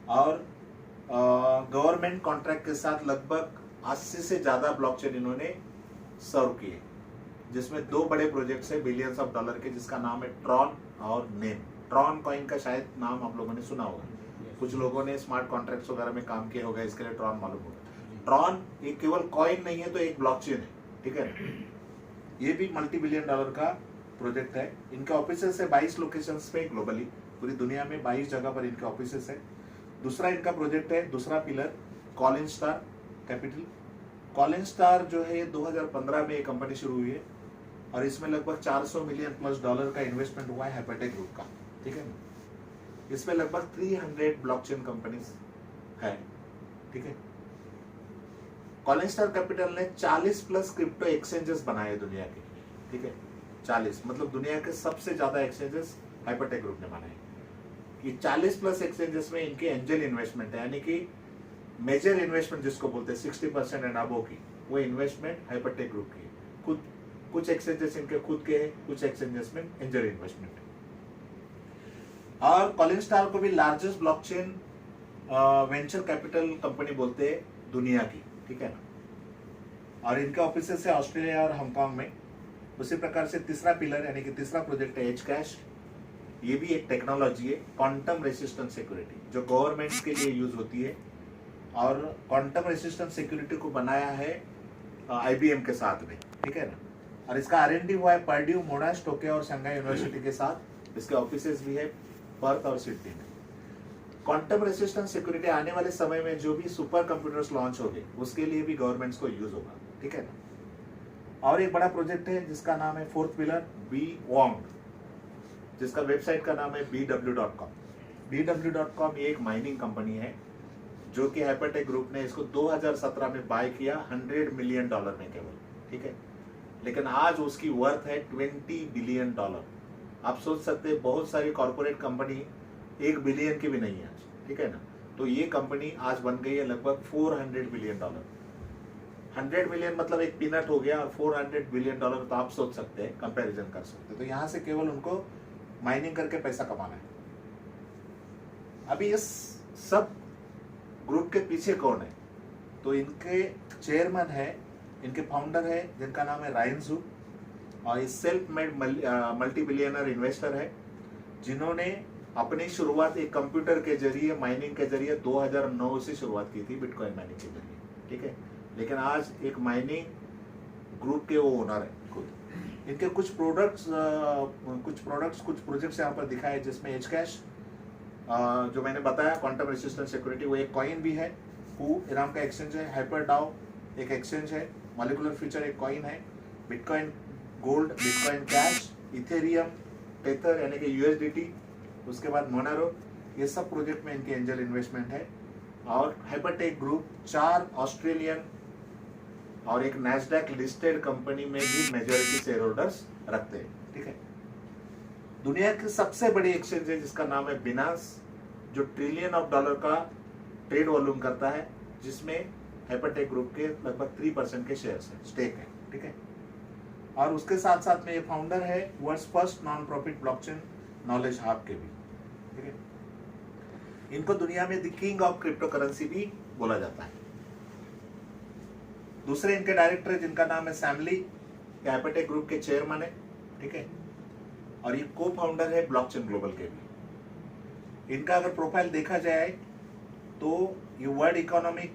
और government contract के साथ लगभग 80 से ज्यादा ब्लॉकचेन इन्होंने सर्व किए, जिसमें 2 बड़े प्रोजेक्ट्स है बिलियंस ऑफ डॉलर के, जिसका नाम है ट्रॉन और नेम। ट्रॉन कॉइन का शायद नाम आप लोगों ने सुना होगा, कुछ लोगों ने स्मार्ट कॉन्ट्रैक्ट्स वगैरह में काम किया होगा, इसके लिए ट्रॉन मालूम होगा। ट्रॉन एक केवल कॉइन नहीं है, तो एक ब्लॉकचेन है, ठीक है। ये भी मल्टी बिलियन डॉलर का प्रोजेक्ट है। इनके ऑफिसेस है 22 लोकेशंस पे ग्लोबली, पूरी दुनिया में 22 जगह पर इनके ऑफिसेस है। दूसरा इनका प्रोजेक्ट है, दूसरा pillar, Colin star capital. Colin star जो है 2015 में ये कंपनी शुरू हुई है और इसमें लगभग 400 मिलियन प्लस डॉलर का इन्वेस्टमेंट हुआ है हाइपरटेक ग्रुप का, ठीक है ना। इसमें लगभग 300 ब्लॉकचेन कंपनीज है, ठीक है। कॉलिन स्टार कैपिटल ने 40 प्लस क्रिप्टो एक्सचेंजेस बनाए दुनिया के, ठीक है। 40 मतलब दुनिया के सबसे ज्यादा एक्सचेंजेस हाइपरटेक ग्रुप ने बनाए। ये 40 प्लस एक्सचेंजेस में इनके एंजल इन्वेस्टमेंट है, यानी कि मेजर इन्वेस्टमेंट जिसको बोलते हैं 60% एंड अबव की, वो इन्वेस्टमेंट हाइपरटेक ग्रुप की है। खुद कुछ एक्सचेंजेस इनके खुद के हैं, कुछ एक्सचेंजेस में एंजल इन्वेस्टमेंट है। और कॉलिन स्टार को भी largest blockchain venture capital company बोलते हैं दुनिया की, ठीक है ना। और इनके ऑफिसेस है ऑस्ट्रेलिया और हांगकांग में। उसी प्रकार से तीसरा पिलर यानी कि तीसरा प्रोजेक्ट है एज कैश। ये भी एक टेक्नोलॉजी है, क्वांटम रेसिस्टेंट सिक्योरिटी, जो गवर्नमेंट्स के लिए यूज होती है। और क्वांटम रेसिस्टेंट सिक्योरिटी को बनाया है IBM के साथ में, ठीक है ना। और इसका R&D हुआ है पर्ड्यू, मोनाश, टोक्यो और शंघाई यूनिवर्सिटी के साथ। इसके ऑफिसेस भी है पर्थ और सिडनी में। क्वांटम रेसिस्टेंट सिक्योरिटी आने वाले समय में जो भी सुपर कंप्यूटर्स लॉन्च होंगे उसके लिए भी गवर्नमेंट्स को यूज होगा, ठीक है ना। और एक बड़ा प्रोजेक्ट है जिसका नाम है फोर्थ पिलर, बी वॉन्ग, जिसका वेबसाइट का नाम है bw.com। bw.com ये एक माइनिंग कंपनी है जो कि हाइपरटेक ग्रुप ने इसको 2017 में बाय किया $100 मिलियन में केवल, ठीक है। लेकिन आज उसकी वर्थ है $20 बिलियन। आप सोच सकते हैं बहुत सारी कॉर्पोरेट कंपनी 1 बिलियन की भी नहीं है आज, ठीक है ना। तो ये कंपनी आज बन गई है लगभग $400 बिलियन। 100 मिलियन मतलब एक पीनट हो गया, और $400 बिलियन तो आप सोच सकते हैं, कंपैरिजन कर सकते हैं। तो यहां से केवल उनको माइनिंग करके पैसा कमाना है। अभी इस सब ग्रुप के पीछे कौन है, तो इनके चेयरमैन है, इनके फाउंडर है जिनका नाम है रायन जू, और ये self made multi billionaire investor है, जिन्होंने अपनी शुरुआत एक कंप्यूटर के जरिए, माइनिंग के जरिए 2009 से शुरुआत की थी, बिटकॉइन माइनिंग के जरिए, ठीक है। लेकिन आज एक माइनिंग ग्रुप के वो ओनर है खुद। इनके कुछ प्रोजेक्ट्स कुछ प्रोजेक्ट्स यहाँ पर दिखाए, जिसमें एज कैश जो मैंने बताया, क्वांटम रेसिस्टेंट सिक्योरिटी, वो एक कॉइन भी है, हू नाम का एक्सचेंज है, हाइपर डाओ एक एक्सचेंज है, मॉलिक्यूलर फ्यूचर एक कॉइन है, bitcoin gold, bitcoin cash, Ethereum, tether यानी कि USDT, उसके बाद मोनारो, ये सब प्रोजेक्ट में इनके एंजल इन्वेस्टमेंट है। और हाइपरटेक ग्रुप 4 ऑस्ट्रेलियन और एक नैस्डैक लिस्टेड कंपनी में भी मेजॉरिटी शेयर होल्डर्स रखते हैं, ठीक है। दुनिया की सबसे बड़ी एक्सचेंज है जिसका नाम है बिनांस, जो $1 ट्रिलियन का ट्रेड वॉल्यूम करता है, जिसमें हाइपरटेक ग्रुप के लगभग 3% के शेयर्स है, स्टेक है, ठीक है। और उसके साथ साथ में ये फाउंडर है world's first non profit blockchain knowledge hub के भी, ठीक है। इनको दुनिया में the king of crypto currency भी बोला जाता है। दूसरे इनके डायरेक्टर जिनका नाम है सैमली, हाइपरटेक ग्रुप के चेयरमैन है, ठीक है। और ये को फाउंडर है ब्लॉकचेन ग्लोबल के भी। इनका अगर प्रोफाइल देखा जाए तो ये वर्ल्ड इकोनॉमिक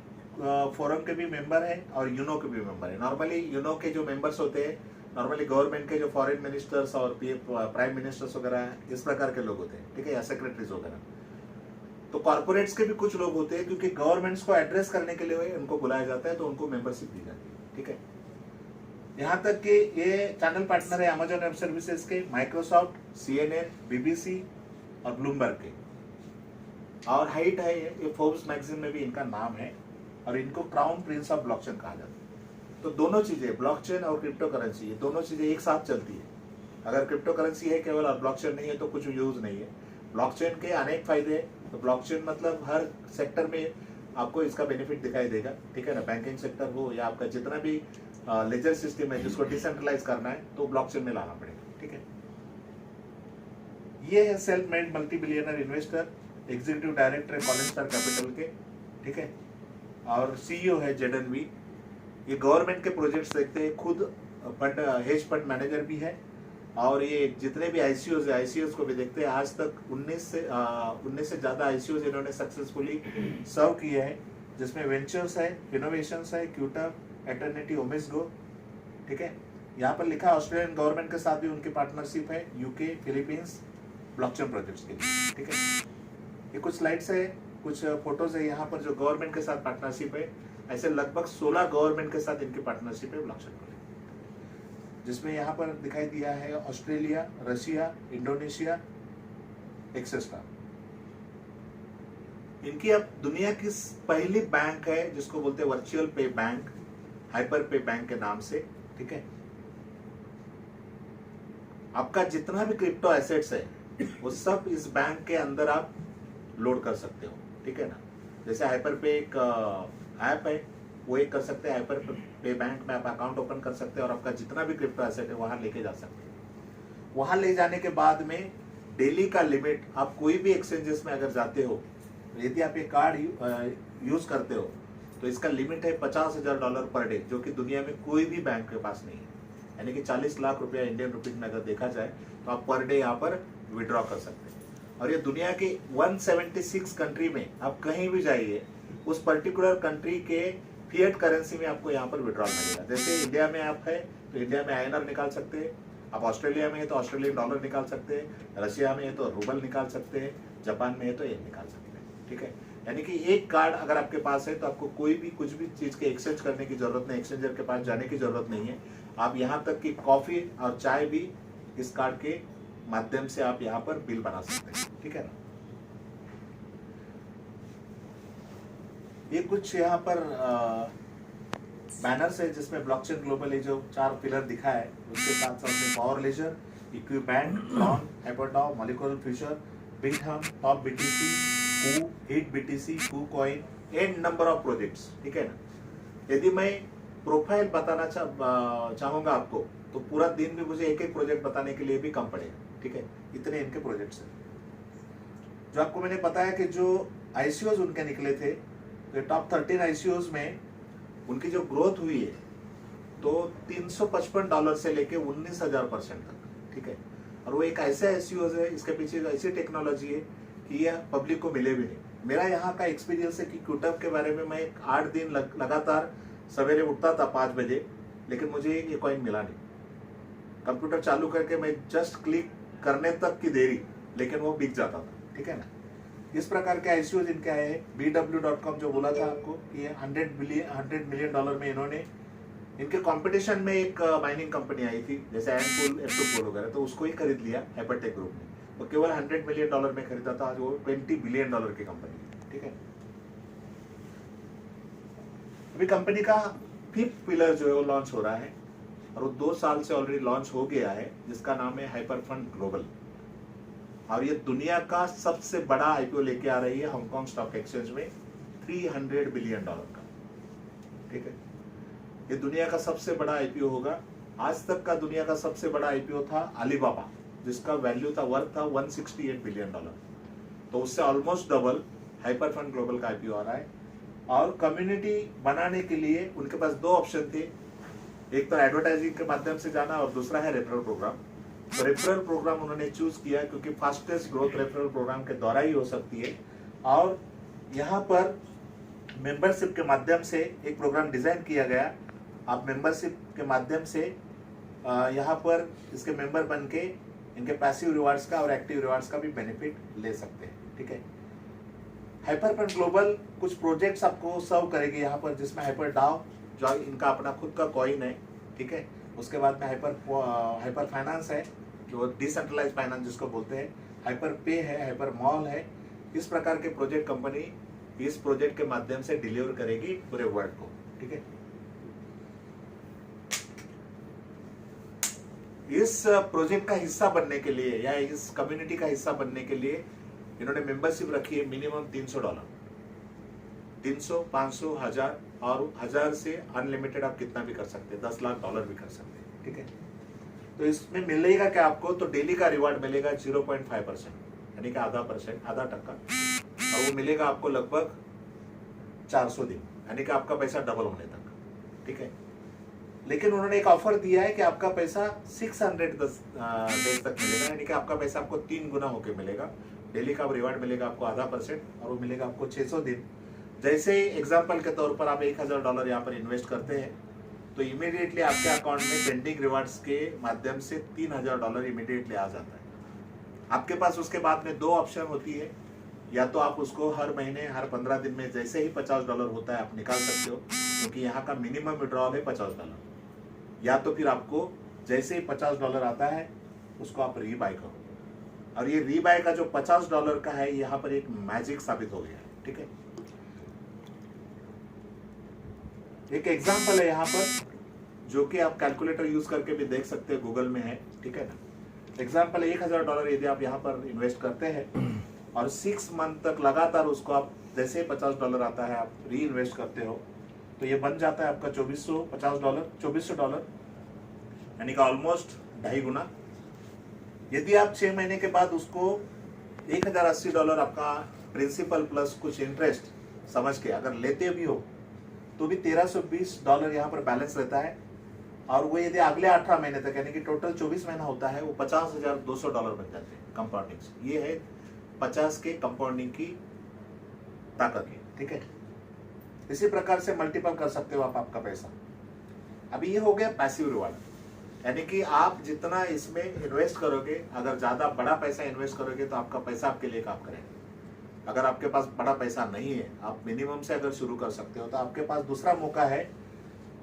फोरम के भी मेंबर है और यूनो के भी मेंबर है। नॉर्मली यूनो के जो मेंबर्स होते हैं, नॉर्मली गवर्नमेंट के जो फॉरेन मिनिस्टर्स और प्राइम मिनिस्टर्स वगैरह इस प्रकार के लोग होते हैं, ठीक है, या सेक्रेटरीज वगैरह। तो कॉर्पोरेट्स के भी कुछ लोग होते हैं, क्योंकि गवर्नमेंट्स को एड्रेस करने के लिए उनको बुलाया जाता है, तो उनको मेंबरशिप दी जाती है, ठीक है। यहाँ तक कि ये चैनल पार्टनर है अमेजॉन वेब सर्विसेज के, माइक्रोसॉफ्ट, CNN, BBC और ब्लूमबर्ग के। और हाइट है ये फोर्ब्स मैगजीन में भी इनका नाम है, और इनको क्राउन प्रिंस ऑफ ब्लॉकचेन कहा जाता है। तो दोनों चीजें, ब्लॉकचेन और क्रिप्टो करेंसी, ये दोनों चीजें एक साथ चलती है। अगर क्रिप्टो करेंसी है केवल और ब्लॉकचेन नहीं है तो कुछ यूज नहीं है। ब्लॉकचेन के अनेक फायदे हैं, तो ब्लॉकचेन मतलब हर सेक्टर में आपको इसका बेनिफिट दिखाई देगा, ठीक है ना। बैंकिंग सेक्टर हो या आपका जितना भी लेजर सिस्टम है जिसको डिसेंट्रलाइज करना है, तो ब्लॉकचेन में लाना पड़ेगा, ठीक है। ये है self made multi billionaire investor, executive director है कॉलिन स्टार कैपिटल के, ठीक है, और सीईओ है जेडनवी। ये गवर्नमेंट के प्रोजेक्ट्स देखते हैं, खुद फंड हेज फंड मैनेजर भी है, और ये जितने भी आईसीओज है आईसीओज को भी देखते हैं। आज तक 19 से ज़्यादा आईसीओज इन्होंने सक्सेसफुली सर्व किए हैं, जिसमें वेंचर्स है, इनोवेशंस है, क्यूटर, एटर्निटी, ओमिसगो, ठीक है। यहाँ पर लिखा ऑस्ट्रेलियन गवर्नमेंट के साथ भी उनकी पार्टनरशिप है, यूके, फिलीपींस ब्लॉकचेन प्रोजेक्ट्स के लिए, ठीक है। ये कुछ स्लाइड्स है, कुछ फोटोज है यहाँ पर जो गवर्नमेंट के साथ पार्टनरशिप है। ऐसे लगभग 16 गवर्नमेंट के साथ इनकी पार्टनरशिप है ब्लॉकचेन प्रोजेक्ट, जिसमें यहाँ पर दिखाई दिया है ऑस्ट्रेलिया, रशिया, इंडोनेशिया, एक्सेट्रा। इनकी अब दुनिया की पहली बैंक है जिसको बोलते हैं वर्चुअल पे बैंक, हाइपर पे बैंक के नाम से, ठीक है। आपका जितना भी क्रिप्टो एसेट्स है वो सब इस बैंक के अंदर आप लोड कर सकते हो, ठीक है ना। जैसे हाइपर पे एक ऐप है, वो एक कर सकते हैं, हाइपर पे बैंक में आप अकाउंट ओपन कर सकते हैं और आपका जितना भी क्रिप्टो एसेट है वहां लेके जा सकते हैं। वहां ले जाने के बाद में डेली का लिमिट, आप कोई भी एक्सचेंजेस में अगर जाते हो, यदि आप ये कार्ड यूज करते हो तो इसका लिमिट है $50,000 पर डे, जो कि दुनिया में कोई भी बैंक के पास नहीं है। यानी कि 40 लाख रुपया इंडियन रुपीज में अगर देखा जाए तो आप पर डे यहाँ पर विड्रॉ कर सकते हैं। और ये दुनिया के 176 कंट्री में आप कहीं भी जाइए, उस पर्टिकुलर कंट्री के फिएट करेंसी में आपको यहाँ पर विड्रॉल मिलेगा। जैसे इंडिया में आप है तो इंडिया में INR निकाल सकते हैं, आप ऑस्ट्रेलिया में है तो ऑस्ट्रेलियन डॉलर निकाल सकते हैं, रशिया में है तो रूबल निकाल सकते हैं, जापान में है तो येन निकाल सकते हैं, ठीक है। यानी कि एक कार्ड अगर आपके पास है तो आपको कोई भी कुछ भी चीज के एक्सचेंज करने की जरूरत नहीं, एक्सचेंजर के पास जाने की जरूरत नहीं है। आप यहाँ तक कि कॉफी और चाय भी इस कार्ड के माध्यम से आप यहाँ पर बिल बना सकते हैं, ठीक है ना। ये कुछ यहाँ पर बैनर्स है जिसमें ब्लॉकचेन ग्लोबल ये जो 4 पिलर दिखा है, उसके साथ साथ में Power Ledger, Equiband, Tron, HyperDAO, Molecular Future, Bithumb, Top BTC, Ku, Hit BTC, KuCoin, and number of projects, ठीक है ना। यदि मैं प्रोफाइल बताना चाहूंगा आपको तो पूरा दिन भी मुझे एक एक प्रोजेक्ट बताने के लिए भी कम पड़ेगा, ठीक है। इतने इनके प्रोजेक्ट्स हैं। जो आपको मैंने बताया कि जो आईसीओज उनके निकले थे, तो टॉप 13 आईसीओज में उनकी जो ग्रोथ हुई है तो $355 से लेके 19,000% तक, ठीक है। और वो एक ऐसे आईसीओज है, इसके पीछे ऐसी टेक्नोलॉजी है कि यह पब्लिक को मिले भी नहीं। मेरा यहाँ का एक्सपीरियंस है कि क्यूटअप के बारे में मैं 8 दिन लगातार सवेरे उठता था 5 बजे, लेकिन मुझे ये कॉइन मिला नहीं। कंप्यूटर चालू करके मैं जस्ट क्लिक करने तक की देरी, लेकिन वो बिक जाता था, ठीक है ना। इस प्रकार के आईसीओज इनके आए हैं। BW.com जो बोला था आपको कि $100 मिलियन में इन्होंने, इनके कंपटीशन में एक माइनिंग कंपनी आई थी जैसे एंडपूल, F2Pool वगैरह, तो उसको ही खरीद लिया हाइपरटेक ग्रुप ने। वो केवल $100 मिलियन में खरीदा था, आज वो $20 बिलियन की कंपनी है, ठीक है। अभी कंपनी का 5th पिलर जो है वो लॉन्च हो रहा है और वो 2 साल से ऑलरेडी लॉन्च हो गया है, जिसका नाम है हाइपरफंड ग्लोबल। और ये दुनिया का सबसे बड़ा आईपीओ लेके आ रही है हांगकांग स्टॉक एक्सचेंज में, $300 बिलियन का, ठीक है। ये दुनिया का सबसे बड़ा आईपीओ होगा। आज तक का दुनिया का सबसे बड़ा आईपीओ था अलीबाबा, जिसका वैल्यू था, वर्थ था $168 बिलियन। तो उससे ऑलमोस्ट डबल हाइपरफंड ग्लोबल का आईपीओ आ रहा है। और कम्युनिटी बनाने के लिए उनके पास 2 ऑप्शन थे, एक तो एडवर्टाइजिंग के माध्यम से जाना और दूसरा है रेफरल प्रोग्राम। तो रेफरल प्रोग्राम उन्होंने चूज किया क्योंकि फास्टेस्ट ग्रोथ रेफरल प्रोग्राम के द्वारा ही हो सकती है। और यहाँ पर मेंबरशिप के माध्यम से एक प्रोग्राम डिजाइन किया गया। आप मेंबरशिप के माध्यम से यहाँ पर इसके मेंबर बन के इनके पैसिव रिवार्ड्स का और एक्टिव रिवार्ड्स का भी बेनिफिट ले सकते हैं, ठीक है। हाइपरफंड ग्लोबल कुछ प्रोजेक्ट्स आपको सर्व करेगी यहाँ पर, जिसमें हाइपरडाओ जो इनका अपना खुद का कॉइन है, ठीक है। उसके बाद में हाइपर फाइनेंस है जो डिसेंट्रलाइज फाइनेंस जिसको बोलते हैं, हाइपर पे है, हाइपर मॉल है। इस प्रकार के प्रोजेक्ट कंपनी इस प्रोजेक्ट के माध्यम से डिलीवर करेगी पूरे वर्ल्ड को, ठीक है। इस प्रोजेक्ट का हिस्सा बनने के लिए या इस कम्युनिटी का हिस्सा बनने के लिए इन्होंने मेंबरशिप रखी है मिनिमम $300, 300, 500, 1000 और 1000 से अनलिमिटेड आप कितना भी कर सकते हैं, $10 लाख भी कर सकते हैं, ठीक है। तो इसमें मिलेगा क्या आपको, तो डेली का रिवार्ड मिलेगा 0.5%, यानी कि आधा टक्का, और वो मिलेगा आपको लगभग 400 दिन, यानी कि आपका पैसा डबल होने तक, ठीक है। लेकिन उन्होंने एक ऑफर दिया है कि आपका पैसा 600 डेज तक मिलेगा, यानी कि आपका पैसा आपको 3 गुना होके मिलेगा। डेली का रिवार्ड मिलेगा आपको %0.5% और वो मिलेगा आपको 600 दिन। जैसे एग्जाम्पल के तौर पर आप $1000 यहाँ पर इन्वेस्ट करते हैं तो इमीडिएटली आपके अकाउंट में पेंडिंग रिवार्ड्स के माध्यम से $3000 इमीडिएटली आ जाता है आपके पास। उसके बाद में 2 ऑप्शन होती है, या तो आप उसको हर महीने हर 15 दिन में जैसे ही $50 होता है आप निकाल सकते हो, क्योंकि यहाँ का मिनिमम विड्रॉल है $50, या तो फिर आपको जैसे ही $50 आता है उसको आप रीबाय करो। और ये रीबाय का जो $50 का है यहाँ पर एक मैजिक साबित हो गया है, ठीक है। एक एग्जांपल है यहाँ पर जो कि आप कैलकुलेटर यूज करके भी देख सकते हैं, गूगल में है, ठीक है ना। एग्जांपल $1000 यदि आप यहाँ पर इन्वेस्ट करते हैं और 6 मंथ तक लगातार उसको आप जैसे $50 आता है आप री इन्वेस्ट करते हो तो ये बन जाता है आपका $2400, यानी कि ऑलमोस्ट 2.5 गुना। यदि आप 6 महीने के बाद उसको $1080 आपका प्रिंसिपल प्लस कुछ इंटरेस्ट समझ के अगर लेते भी हो तो भी $1320 यहाँ पर बैलेंस रहता है। और वो यदि अगले 18 महीने तक यानी कि टोटल 24 महीना होता है वो $50,200 बन जाते हैं कंपाउंडिंग। ये है 50 के कंपाउंडिंग की ताकत है, ठीक है। इसी प्रकार से मल्टीपल कर सकते हो आप आपका पैसा। अभी ये हो गया पैसिव रिवार्ड, यानी कि आप जितना इसमें इन्वेस्ट करोगे, अगर ज्यादा बड़ा पैसा इन्वेस्ट करोगे तो आपका पैसा आपके लिए काम करेगा। अगर आपके पास बड़ा पैसा नहीं है, आप मिनिमम से अगर शुरू कर सकते हो तो आपके पास दूसरा मौका है,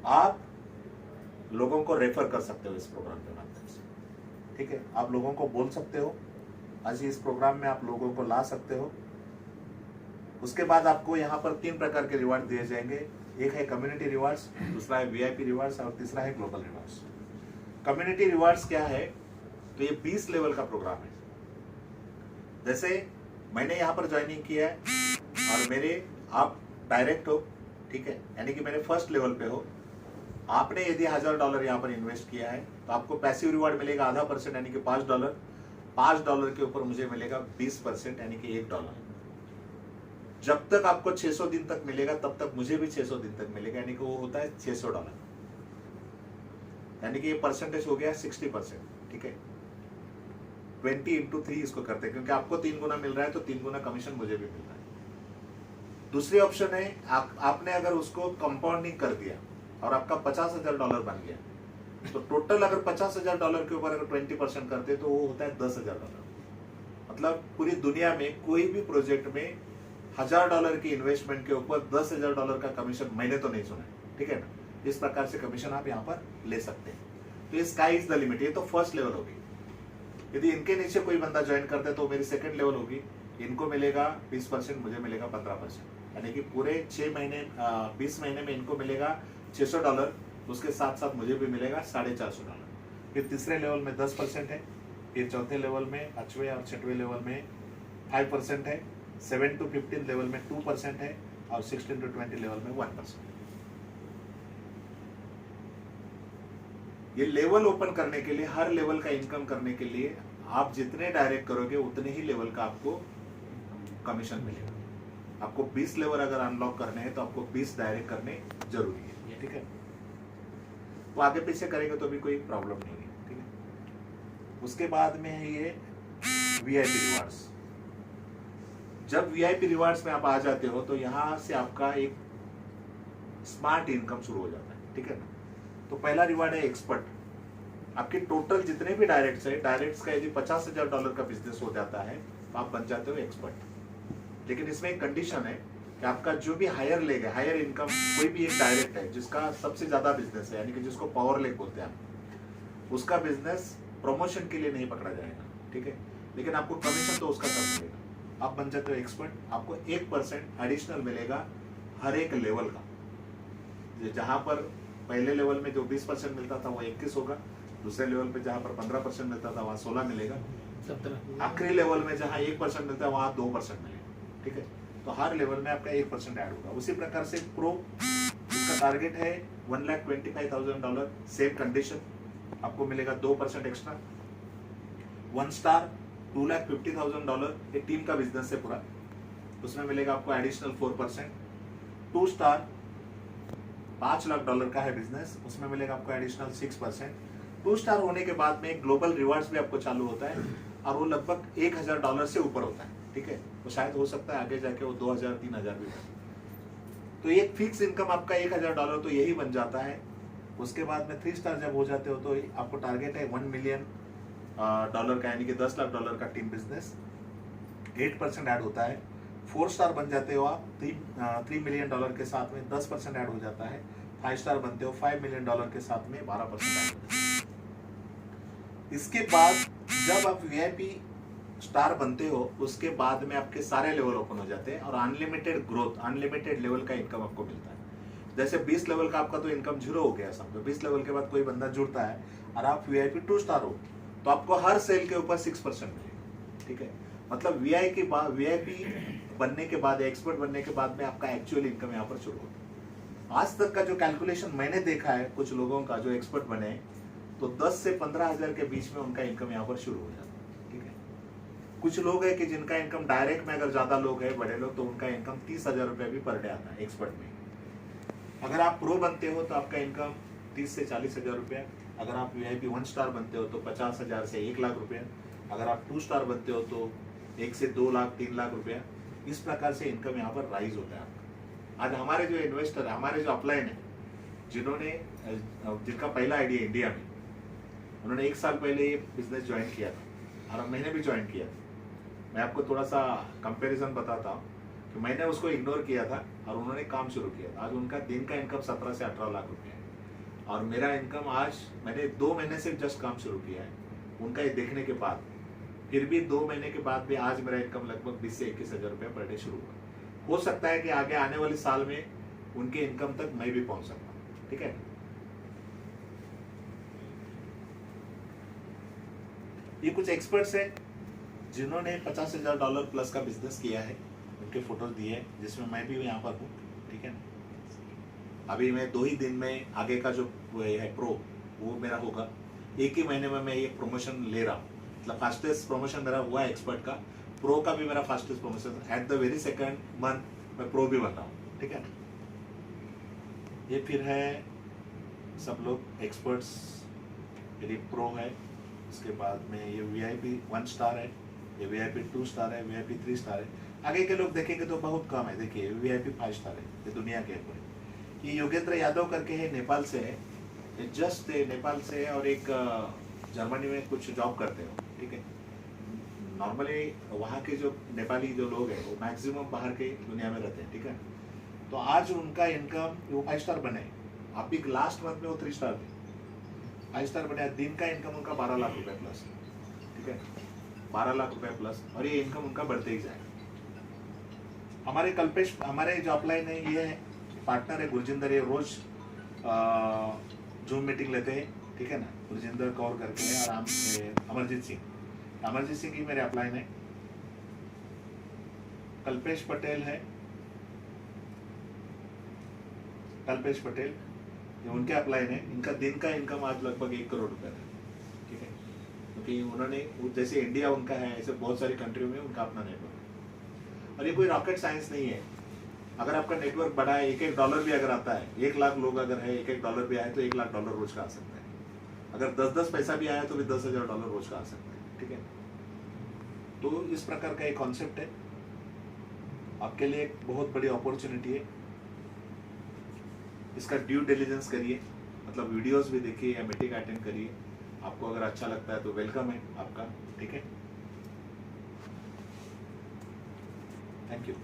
आप लोगों को रेफर कर सकते हो इस प्रोग्राम के माध्यम से, ठीक है। आप लोगों को बोल सकते हो, आज इस प्रोग्राम में आप लोगों को ला सकते हो। उसके बाद आपको यहाँ पर 3 प्रकार के रिवार्ड दिए जाएंगे। एक है कम्युनिटी रिवार्ड्स, दूसरा है वीआईपी रिवार्ड्स और तीसरा है ग्लोबल रिवार्ड्स। कम्युनिटी रिवार्ड्स क्या है, तो ये 20 लेवल का प्रोग्राम है। जैसे मैंने यहाँ पर ज्वाइनिंग किया है और आप डायरेक्ट हो, ठीक है, यानी कि मेरे फर्स्ट लेवल पे हो। आपने यदि $1000 यहाँ पर इन्वेस्ट किया है तो आपको पैसिव रिवार्ड मिलेगा %0.5% यानी कि $5 के ऊपर मुझे मिलेगा 20% यानी कि $1। जब तक आपको 600 दिन तक मिलेगा तब तक मुझे भी 600 दिन तक मिलेगा, यानी कि वो होता है $600, यानी कि ये परसेंटेज हो गया 60%, ठीक है। 20 × 3 इसको करते हैं, क्योंकि आपको 3 गुना मिल रहा है तो 3 गुना कमीशन मुझे भी मिल रहा है। दूसरी ऑप्शन है आपने अगर उसको कंपाउंडिंग कर दिया और आपका $50,000 बन गया तो टोटल अगर $50,000 के ऊपर अगर 20% करते तो वो होता है $10,000। मतलब पूरी दुनिया में कोई भी प्रोजेक्ट में $1000 की इन्वेस्टमेंट के ऊपर $10,000 का कमीशन मैंने तो नहीं सुना है, ठीक है ना। इस प्रकार से कमीशन आप यहाँ पर ले सकते हैं। तो ये स्काई इज द लिमिट, ये तो फर्स्ट लेवल होगी। यदि इनके नीचे कोई बंदा ज्वाइन करता है तो मेरी सेकंड लेवल होगी, इनको मिलेगा 20%, मुझे मिलेगा 15%, यानी कि पूरे 20 महीने में इनको मिलेगा $600, उसके साथ साथ मुझे भी मिलेगा $450। फिर तीसरे लेवल में 10% है, फिर चौथे लेवल में, 5वें और 6वें लेवल में 5% है, 7 to 15 लेवल में 2% है और 16 to 20 लेवल में 1%। ये लेवल ओपन करने के लिए, हर लेवल का इनकम करने के लिए आप जितने डायरेक्ट करोगे उतने ही लेवल का आपको कमीशन मिलेगा। आपको 20 लेवल अगर अनलॉक करने हैं तो आपको 20 डायरेक्ट करने जरूरी है, ठीक है। वो आगे पीछे करेंगे तो भी कोई प्रॉब्लम नहीं है, ठीक है। उसके बाद में है ये वीआईपी रिवार्ड्स। जब वीआईपी रिवार्ड्स में आप आ जाते हो तो यहाँ से आपका एक स्मार्ट इनकम शुरू हो जाता है, ठीक है ना। तो पहला रिवार्ड है एक्सपर्ट। आपके टोटल जितने भी डायरेक्ट्स का यदि $50,000 का बिजनेस हो जाता है तो आप बन जाते हो एक्सपर्ट। लेकिन इसमें एक कंडीशन है कि आपका जो भी हायर लेग है, हायर इनकम कोई भी एक डायरेक्ट है जिसका सबसे ज्यादा बिजनेस है, यानी कि जिसको पावर लेग बोलते हैं आप, उसका बिजनेस प्रमोशन के लिए नहीं पकड़ा जाएगा, ठीक है। लेकिन आपको कमीशन तो उसका कम मिलेगा। आप बन जाते हो एक्सपर्ट। आपको 1% एडिशनल मिलेगा हर एक लेवल का। जहां पर पहले लेवल में जो 20% मिलता था वो 21 होगा, दूसरे लेवल पे जहां पर 15% मिलता था वहां 16 मिलेगा, 17। आखिरी लेवल में जहां 1% मिलता है वहां 2% मिलेगा, ठीक है। तो हर लेवल में आपका 1% ऐड होगा। उसी प्रकार से प्रो, इसका टारगेट है $1,25,000, सेम कंडीशन, आपको मिलेगा 2% एक्स्ट्रा। 1 स्टार $250,000 ये टीम का बिजनेस है पूरा, उसमें मिलेगा आपको एडिशनल 4%। 2 स्टार $5 लाख का है बिजनेस, उसमें मिलेगा आपको एडिशनल 6%। 2 स्टार होने के बाद में ग्लोबल रिवार्ड्स भी आपको चालू होता है और वो लगभग $1,000 से ऊपर होता है, ठीक है। वो शायद हो सकता है आगे जाके वो 2,000-3,000 भी बने। तो एक फिक्स इनकम आपका $1,000 तो यही बन जाता है। उसके बाद में 3 स्टार जब हो जाते हो तो आपको टारगेट है $1 मिलियन का, यानी कि $10 लाख का टीम बिजनेस, 8% ऐड होता है। 4 स्टार बन जाते हो आप $3 मिलियन के साथ में 10% ऐड हो जाता है। 5 स्टार बनते हो $5 मिलियन के साथ में 12% ऐड होता है। इसके बाद जब आप VIP स्टार बनते हो उसके बाद में आपके सारे लेवल ओपन हो जाते हैं और अनलिमिटेड ग्रोथ, अनलिमिटेड लेवल का इनकम आपको मिलता है। जैसे 20 लेवल का आपका तो इनकम 0 हो गया समझो, 20 लेवल के बाद कोई बंदा जुड़ता है और आप VIP 2 स्टार हो तो आपको हर सेल के ऊपर 6% मिलेगा, ठीक है। मतलब VIP बनने के बाद, एक्सपर्ट बनने के बाद में आपका एक्चुअल इनकम यहाँ पर शुरू होता है। आज तक का जो कैलकुलेशन मैंने देखा है कुछ लोगों का जो एक्सपर्ट बने तो 10 से 15,000 के बीच में उनका इनकम यहाँ पर शुरू हो जाता है, ठीक है। कुछ लोग है कि जिनका इनकम डायरेक्ट में, अगर ज्यादा लोग है बड़े लोग, तो उनका इनकम 30,000 रुपये भी पर डे आता है एक्सपर्ट में। अगर आप प्रो बनते हो तो आपका इनकम 30 से 40,000 रुपया। अगर आप VIP 1 स्टार बनते हो तो 50,000 से 1 लाख रुपया। अगर आप 2 स्टार बनते हो तो 1 से 2 लाख 3 लाख रुपया। इस प्रकार से इनकम यहाँ पर राइज होता है आपका। आज हमारे जो इन्वेस्टर, हमारे जो अपलाइन है, जिनका पहला आईडी है इंडिया में, उन्होंने 1 साल पहले ये बिजनेस ज्वाइन किया था और मैंने भी ज्वाइन किया था। मैं आपको थोड़ा सा कंपैरिजन बताता हूँ कि मैंने उसको इग्नोर किया था और उन्होंने काम शुरू किया था। आज उनका दिन का इनकम 17 से 18 लाख रुपए है और मेरा इनकम आज, मैंने 2 महीने से जस्ट काम शुरू किया है उनका ये देखने के बाद, फिर भी 2 महीने के बाद भी आज मेरा इनकम लगभग 20 से 21,000 रुपये पर डे शुरू हुआ। हो सकता है कि आगे आने वाले साल में उनके इनकम तक मैं भी पहुंच सकता हूँ, ठीक है। ये कुछ एक्सपर्ट्स हैं जिन्होंने $50,000 प्लस का बिजनेस किया है, उनके फोटोज दिए हैं, जिसमें मैं भी यहाँ पर हूँ, ठीक है। अभी मैं 2 ही दिन में आगे का जो है प्रो वो मेरा होगा। 1 ही महीने में मैं ये प्रमोशन ले रहा हूँ, मतलब फास्टेस्ट प्रमोशन मेरा हुआ है एक्सपर्ट का। प्रो का भी मेरा fastest promotion, at the very second month मैं प्रो भी बन रहा हूँ, ठीक है। ये फिर है सब लोग एक्सपर्ट्स, मेरी प्रो है। उसके बाद में ये VIP 1 स्टार है, ये VIP 2 स्टार है, VIP 3 स्टार है। आगे के लोग देखेंगे तो बहुत कम है। देखिए VIP 5 स्टार है, ये दुनिया के पूरे। ये योगेंद्र यादव करके है, नेपाल से है, ये जस्ट नेपाल से है और एक जर्मनी में कुछ जॉब करते हो, ठीक है। नॉर्मली वहाँ के जो नेपाली जो लोग हैं वो मैक्सिमम बाहर के दुनिया में रहते हैं, ठीक है। तो आज उनका इनकम, वो 5 स्टार बने, आप भी लास्ट मंथ में वो 3 स्टार थे, 5 स्टार बने। दिन का इनकम उनका 12 लाख रुपए प्लस, ठीक है, 12 लाख रुपए प्लस, और ये इनकम उनका बढ़ते ही जाएगा। हमारे कल्पेश, हमारे जो अपलाइन है, ये पार्टनर है गुरजिंदर, ये रोज जूम मीटिंग लेते हैं, ठीक है ना। गुरजिंदर कौर करके है और अमरजीत सिंह ही मेरे अपलाइन है। कल्पेश पटेल है, कल्पेश पटेल, ये उनके अपलाइन है। इनका दिन का इनकम आज लगभग 1 करोड़ रुपए है, ठीक है। क्योंकि उन्होंने, जैसे इंडिया उनका है, ऐसे बहुत सारी कंट्रियों में उनका अपना नेटवर्क है। और ये कोई रॉकेट साइंस नहीं है। अगर आपका नेटवर्क बड़ा है, $1 भी अगर आता है, 1 लाख लोग अगर है, $1 भी आए तो $1 लाख रोज का आ सकता है। अगर 10 पैसा भी आया तो भी $10,000 रोज का आ सकता है, ठीक है। तो इस प्रकार का एक कॉन्सेप्ट है, आपके लिए एक बहुत बड़ी अपॉर्चुनिटी है। इसका ड्यू डिलिजेंस करिए, मतलब वीडियोस भी देखिए या मीटिंग अटेंड करिए। आपको अगर अच्छा लगता है तो वेलकम है आपका, ठीक है। Thank you.